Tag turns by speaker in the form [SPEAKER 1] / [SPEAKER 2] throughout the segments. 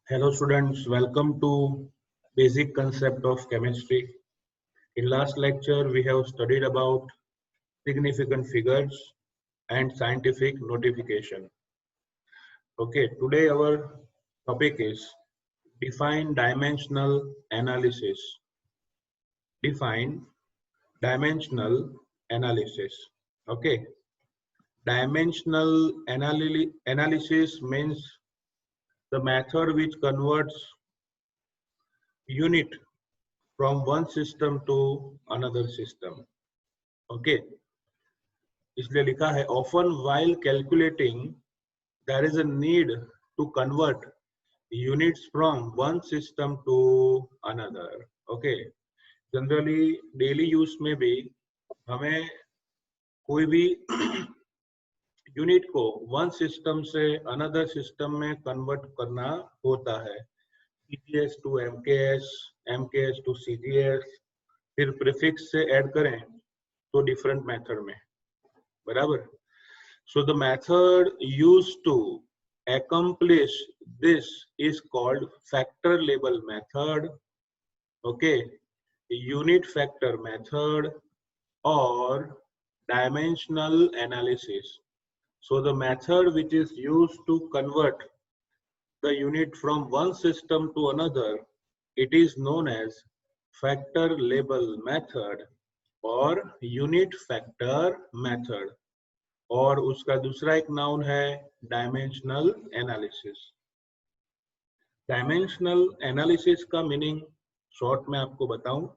[SPEAKER 1] Hello students, welcome to basic concept of chemistry. In last lecture we have studied about significant figures and scientific notification. Okay, today our topic is define dimensional analysis. Define dimensional analysis. Okay, dimensional analysis means the method which converts unit from one system to another system. Okay, इसलिए लिखा है often while calculating there is a need to convert units from one system to another. Okay, generally daily use में भी हमें कोई भी unit को one system से अनदर सिस्टम में कन्वर्ट करना होता है. CGS to MKS, MKS to CGS, फिर प्रीफिक्स से ऐड करें तो डिफरेंट मेथड में, बराबर. So the method used to accomplish this is called factor label method, okay, unit factor method or dimensional analysis. So the method which is used to convert the unit from one system to another, it is known as factor label method or unit factor method. और उसका दूसरा एक noun है dimensional analysis. Dimensional analysis का meaning short में आपको बताऊं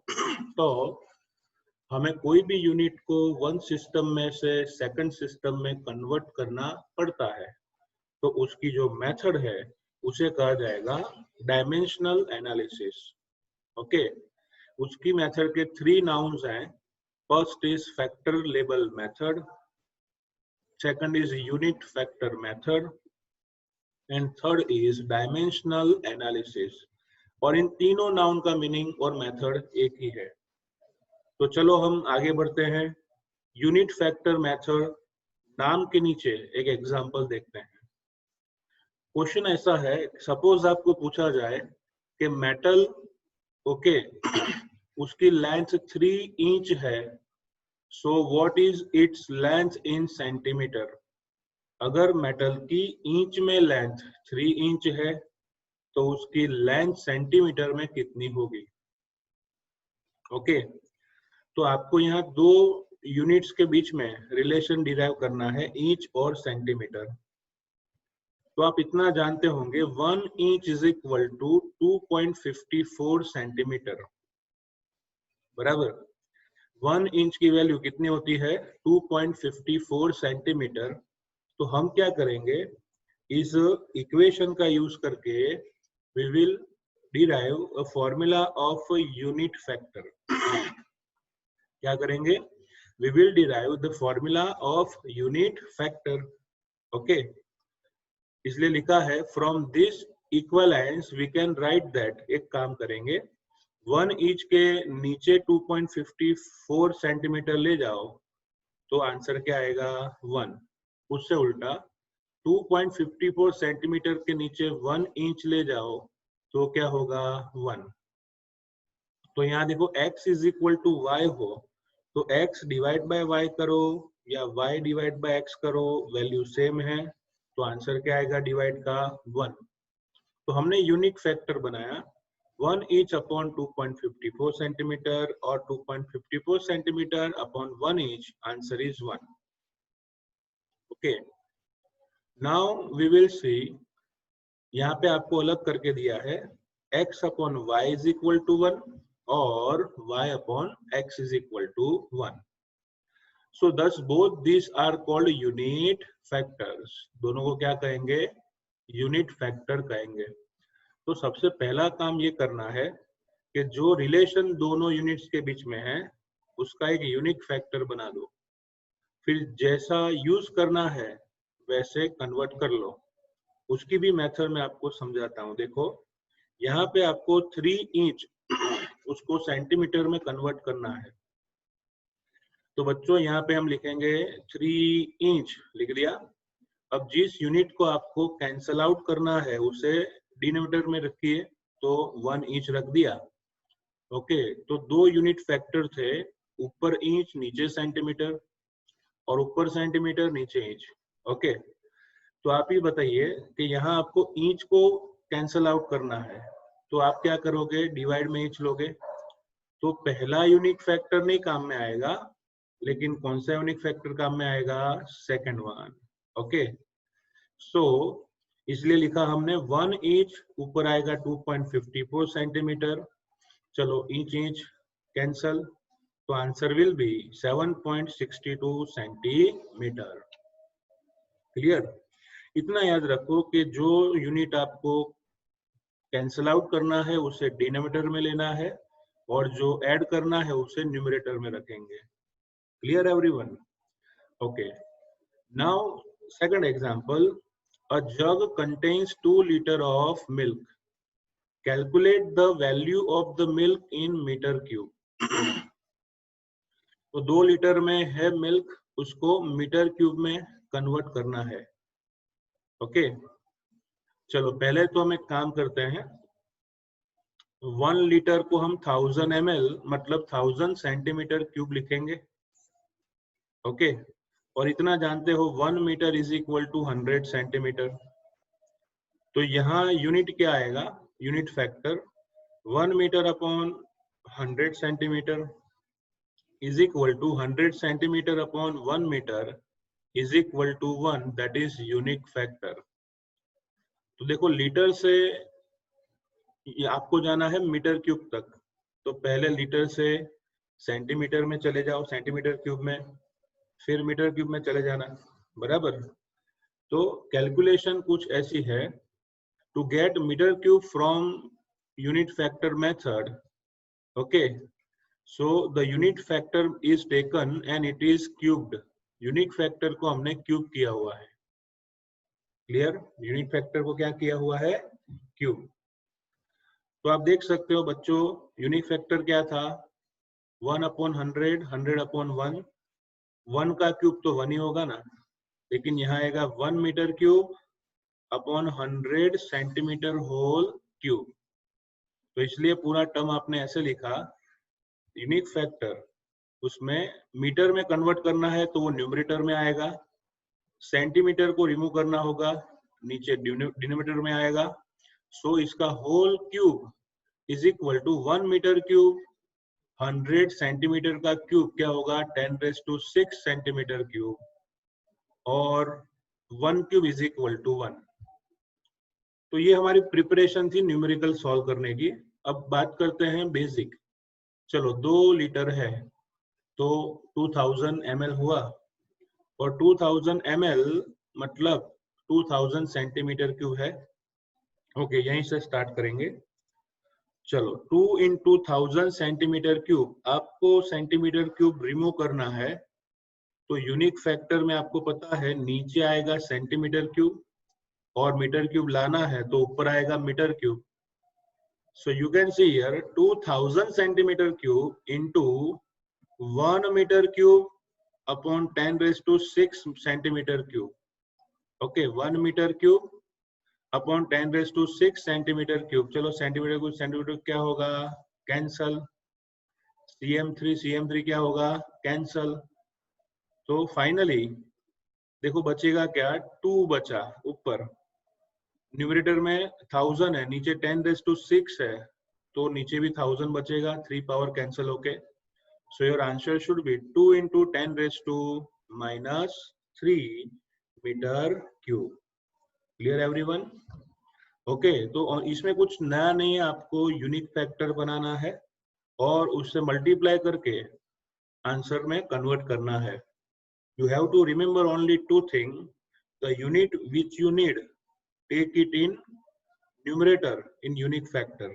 [SPEAKER 1] तो हमें कोई भी यूनिट को वन सिस्टम में से सेकंड सिस्टम में कन्वर्ट करना पड़ता है, तो उसकी जो मेथड है उसे कहा जाएगा डायमेंशनल एनालिसिस. ओके, उसकी मेथड के 3 नाउन्स हैं. First is factor label method, second is unit factor method and third is dimensional analysis. और इन तीनों नाउन का मीनिंग और मेथड एक ही है. तो चलो हम आगे बढ़ते हैं. यूनिट फैक्टर मेथड नाम के नीचे एक एग्जांपल देखते हैं. क्वेश्चन ऐसा है, सपोज आपको पूछा जाए कि मेटल ओके उसकी लेंथ 3 इंच है, so what is its length in centimeter. अगर मेटल की इंच में लेंथ 3 इंच है तो उसकी लेंथ सेंटीमीटर में कितनी होगी. ओके, तो आपको यहाँ दो यूनिट्स के बीच में रिलेशन डिराइव करना है, इंच और सेंटीमीटर. तो आप इतना जानते होंगे 1 inch is equal to 2.54 centimetre, बराबर. 1 इंच की वैल्यू कितनी होती है 2.54 सेंटीमीटर. तो हम क्या करेंगे, इस इक्वेशन का यूज करके we will derive a formula of unit factor. क्या करेंगे, we will derive the formula of unit factor. Okay, इसलिए लिखा है from this equivalence we can write that. एक काम करेंगे, 1 इंच के नीचे 2.54 सेंटीमीटर ले जाओ तो आंसर क्या आएगा 1. उससे उल्टा 2.54 सेंटीमीटर के नीचे 1 इंच ले जाओ तो क्या होगा 1. तो यहाँ देखो x is equal to y हो तो x डिवाइड बाय y करो या y डिवाइड बाय x करो, वैल्यू सेम है तो आंसर क्या आएगा डिवाइड का 1. तो हमने यूनिट फैक्टर बनाया 1 inch upon 2.54 centimeter or 2.54 centimeter upon 1 inch. Answer is 1. Okay. Now we will see. यहाँ पे आपको अलग करके दिया है x upon y is equal to 1 और y upon x is equal to 1. So thus both these are called unit factors. दोनों को क्या कहेंगे, यूनिट फैक्टर कहेंगे. तो सबसे पहला काम ये करना है कि जो रिलेशन दोनों यूनिट्स के बीच में है उसका एक यूनिट फैक्टर बना दो. फिर जैसा यूज करना है वैसे कन्वर्ट कर लो. उसकी भी मेथड मैं आपको समझाता हूँ. देखो यहाँ पे आपको 3 इंच उसको सेंटीमीटर में कन्वर्ट करना है. तो बच्चों यहाँ पे हम लिखेंगे 3 इंच लिख दिया. अब जिस यूनिट को आपको कैंसल आउट करना है उसे डिनोमिनेटर में रखिए तो 1 इंच रख दिया। ओके, तो 2 यूनिट फैक्टर थे, ऊपर इंच नीचे सेंटीमीटर, और ऊपर सेंटीमीटर नीचे इंच। ओके, तो आप ही बताइए कि यहाँ आपको इंच को कैंसल आउट करना है, तो आप क्या करोगे, डिवाइड में इंच लोगे। तो पहला यूनिट फैक्टर नहीं काम में आएगा, लेकिन कौन सा यूनिट फैक्टर काम में आएगा, सेकंड वन। ओके, सो इसलिए लिखा हमने 1 इंच, ऊपर आएगा 2.54 सेंटीमीटर। चलो इंच इंच कैंसल, तो answer will be 7.62 centimetre. Clear? इतना याद रखो कि जो यूनिट आपको कैंसल आउट करना है उसे डिनोमिनेटर में लेना है, और जो ऐड करना है उसे न्यूमरेटर में रखेंगे। Clear everyone? Okay, now second example, a jug contains 2 liters of milk. Calculate the value of the milk in meter cube. तो 2 लीटर में है मिल्क, उसको मीटर क्यूब में कन्वर्ट करना है। ओके, चलो पहले तो हम एक काम करते हैं, 1 लीटर को हम 1000 ml मतलब 1000 सेंटीमीटर क्यूब लिखेंगे। ओके, और इतना जानते हो 1 metre is equal to 100 centimetre. तो यहाँ यूनिट क्या आएगा, unit factor 1 metre upon 100 centimetre is equal to 100 centimetre upon 1 metre is equal to 1, that is unit factor. तो देखो लीटर से आपको जाना है मीटर क्यूब तक, तो पहले लीटर से सेंटीमीटर में चले जाओ, सेंटीमीटर क्यूब में, फिर मीटर क्यूब में चले जाना, बराबर। तो कैलकुलेशन कुछ ऐसी है, to get metre cube from unit factor method. Okay, so the unit factor is taken and it is cubed. Unit factor को हमने क्यूब किया हुआ है। क्लियर? यूनिट फैक्टर को क्या किया हुआ है, क्यूब। तो आप देख सकते हो बच्चों, यूनिट फैक्टर क्या था, 1 अपॉन 100, 100 अपॉन 1, 1 का क्यूब तो 1 ही होगा ना, लेकिन यहाँ आएगा 1 metre cube upon 100 centimetre whole cube. तो इसलिए पूरा टर्म आपने ऐसे लिखा, यूनिट फैक्टर, उसमें मीटर में कन्वर्ट करना है तो वो न्यूमरेटर में आएगा, सेंटीमीटर को रिमूव करना होगा, नीचे डिनोमिनेटर में आएगा। सो इसका whole cube is equal to 1 metre cube, 100 centimetre का क्यूब क्या होगा, 10⁶ सेंटीमीटर क्यूब, और 1 क्यूब इज इक्वल टू 1। तो ये हमारी प्रिपरेशन थी न्यूमेरिकल सॉल्व करने की। अब बात करते हैं बेसिक। चलो 2 लीटर है तो 2000 ml हुआ, और 2000 ml मतलब 2000 सेंटीमीटर क्यूब है। ओके, यहीं से स्टार्ट करेंगे। चलो 2 into 1000 सेंटीमीटर क्यूब, आपको सेंटीमीटर क्यूब रिमूव करना है, तो यूनिक फैक्टर में आपको पता है नीचे आएगा सेंटीमीटर क्यूब, और मीटर क्यूब लाना है तो ऊपर आएगा metre cube. So you can see here 2000 centimeter cube into 1 meter cube upon 10⁶ centimeter cube. Okay, 1 meter cube upon 10⁶ centimeter cube. चलो सेंटीमीटर को सेंटीमीटर क्या होगा, कैंसल। cm3 क्या होगा, कैंसल। तो फाइनली देखो बचेगा क्या, 2 बचा ऊपर, न्यूमरेटर में 1000 है, नीचे 10⁶ है, तो नीचे भी 1000 बचेगा, 3 पावर कैंसिल होके। So your answer should be 2 into 10⁻³ metre cube. Clear everyone? Okay, तो इसमें कुछ नया नहीं है, आपको यूनिक फैक्टर बनाना है और उससे मल्टीप्लाई करके आंसर में कन्वर्ट करना है। You have to remember only 2 thing, the unit which you need, take it in numerator in unique factor,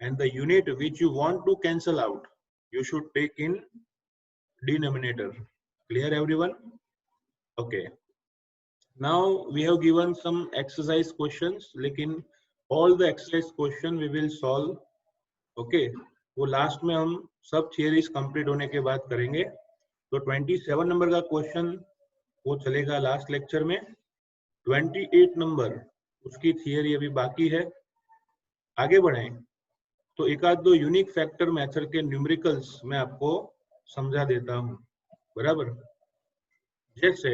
[SPEAKER 1] and the unit which you want to cancel out you should take in denominator. Clear everyone? Okay, now we have given some exercise questions, लेकिन all the exercise question we will solve. Okay, वो last में हम सब theories complete होने के बाद करेंगे। तो 27 नंबर का क्वेश्चन वो चलेगा लास्ट लेक्चर में। 28 नंबर उसकी थियरी अभी बाकी है, आगे बढ़ें तो एक आध दो यूनिक फैक्टर मेथड के न्यूमेरिकल्स मैं आपको समझा देता हूं, बराबर। जैसे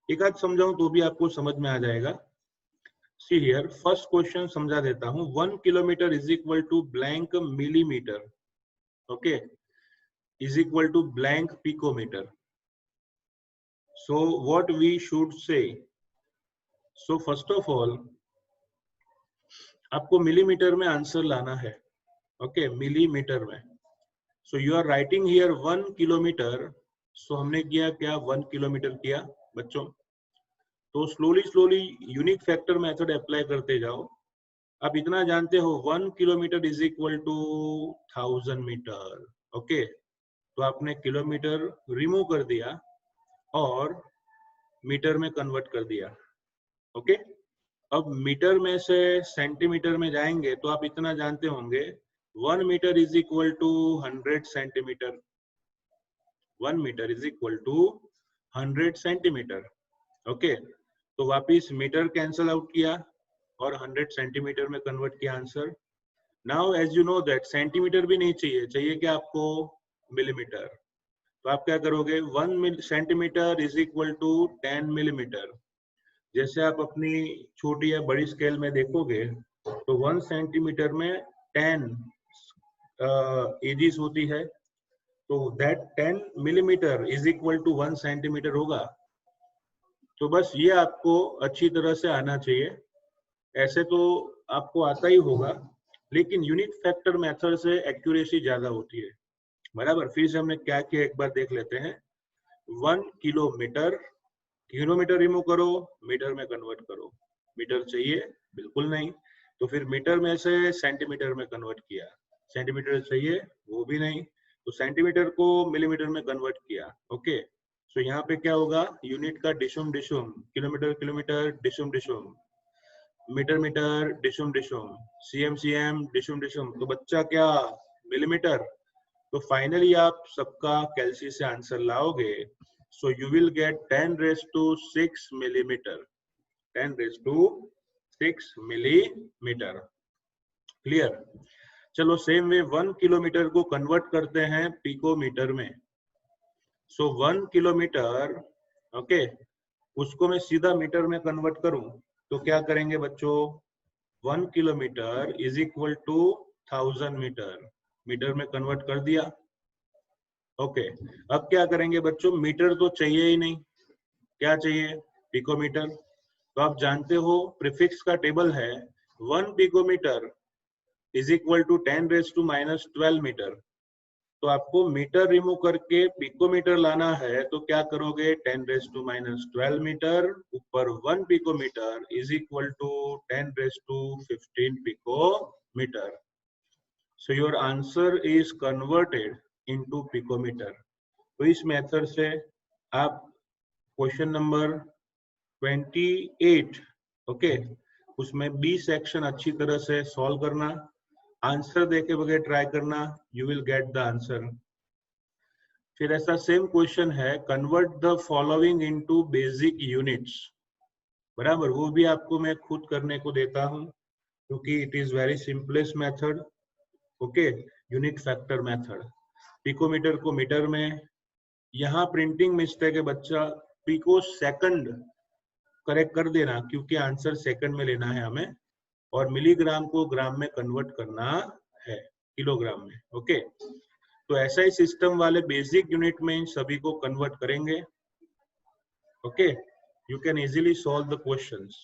[SPEAKER 1] एक आध समझाऊं तो भी आपको समझ में आ जाएगा। सी हियर, फर्स्ट क्वेश्चन समझा देता हूं। 1 kilometre is equal to blank millimetre, okay, is equal to blank picometre. So what we should say? So first of all आपको मिलीमीटर में आंसर लाना है, ओके, मिलीमीटर में। So you are writing here 1 kilometre. सो हमने किया क्या, 1 kilometre किया बच्चों। तो slowly slowly unique factor method apply करते जाओ। आप इतना जानते हो 1 kilometre is equal to 1000 metre, okay. तो आपने किलोमीटर रिमूव कर दिया और मीटर में कन्वर्ट कर दिया, ओके। अब मीटर में से सेंटीमीटर में जाएंगे तो आप इतना जानते होंगे 1 metre is equal to 100 centimetre. 1 metre is equal to 100 centimetre, okay. तो वापिस मीटर कैंसल आउट किया और 100 सेंटीमीटर में कन्वर्ट किया answer. Now as you know that centimetre भी नहीं चाहिए, चाहिए क्या आपको, मिलीमीटर। तो आप क्या करोगे, 1 centimetre is equal to 10 millimetre. जैसे आप अपनी छोटी या बड़ी स्केल में देखोगे तो 1 सेंटीमीटर में 10 एजिस होती है, तो that 10 millimetre is equal to 1 centimetre होगा। तो बस ये आपको अच्छी तरह से आना चाहिए। ऐसे तो आपको आता ही होगा, लेकिन यूनिक फैक्टर मेथड से एक्यूरेसी ज्यादा होती है, बराबर। फिर से हमने क्या किया एक बार देख लेते हैं। 1 किलोमीटर, किलोमीटर रिमूव करो, मीटर में कन्वर्ट करो। मीटर चाहिए, बिल्कुल नहीं। तो फिर मीटर में से सेंटीमीटर में कन्वर्ट किया। सेंटीमीटर चाहिए, वो भी नहीं। तो सेंटीमीटर को मिलीमीटर में कन्वर्ट किया, ओके। सो यहाँ पे क्या होगा, यूनिट का डिशुम डिशुम, किलोमीटर किलोमीटर, डिशुम डिशुम, मीटर मीटर, डिशुम डिशुम, सीएम सीएम, डिशुम डिशुम। तो बच्चा क्या, मिलीमीटर। तो फाइनली आप सबका कैलसी से आंसर लाओगे। So you will get 10⁻⁶ millimetre, 10⁻⁶ millimetre. Clear? चलो सेम वे 1 किलोमीटर को कन्वर्ट करते हैं पिकोमीटर में। सो 1 किलोमीटर, ओके, उसको मैं सीधा मीटर में कन्वर्ट करूं तो क्या करेंगे बच्चों, 1 kilometre is equal to 1000 metre. Metre में कन्वर्ट कर दिया, ओके। अब क्या करेंगे बच्चों, मीटर तो चाहिए ही नहीं, क्या चाहिए, पिकोमीटर। तो आप जानते हो प्रीफिक्स का टेबल है, 1 picometre is equal to 10⁻⁻12 metre. तो आपको मीटर रिमूव करके पिकोमीटर लाना है, तो क्या करोगे, 10⁻⁻12 मीटर ऊपर 1 picometre is equal to 10⁻15 picometre. So your answer is converted into picometre. तो इस मेथड से आप क्वेश्चन नंबर 28, ओके, उसमें बी सेक्शन अच्छी तरह से सॉल्व करना, आंसर देखे बगैर ट्राई करना, you will get the answer. फिर ऐसा सेम क्वेश्चन है, convert the following into basic units, बराबर। वो भी आपको मैं खुद करने को देता हूं क्योंकि it is very simplest method, okay. Unit factor method, picometre को मीटर में, यहाँ प्रिंटिंग मिस्टेक है बच्चा, पिको सेकंड करेक्ट कर देना क्योंकि आंसर सेकंड में लेना है हमें, और मिलीग्राम को ग्राम में कन्वर्ट करना है, किलोग्राम में, ओके। तो ऐसा ही सिस्टम वाले बेसिक यूनिट में इन सभी को कन्वर्ट करेंगे, okay. You can easily solve the questions.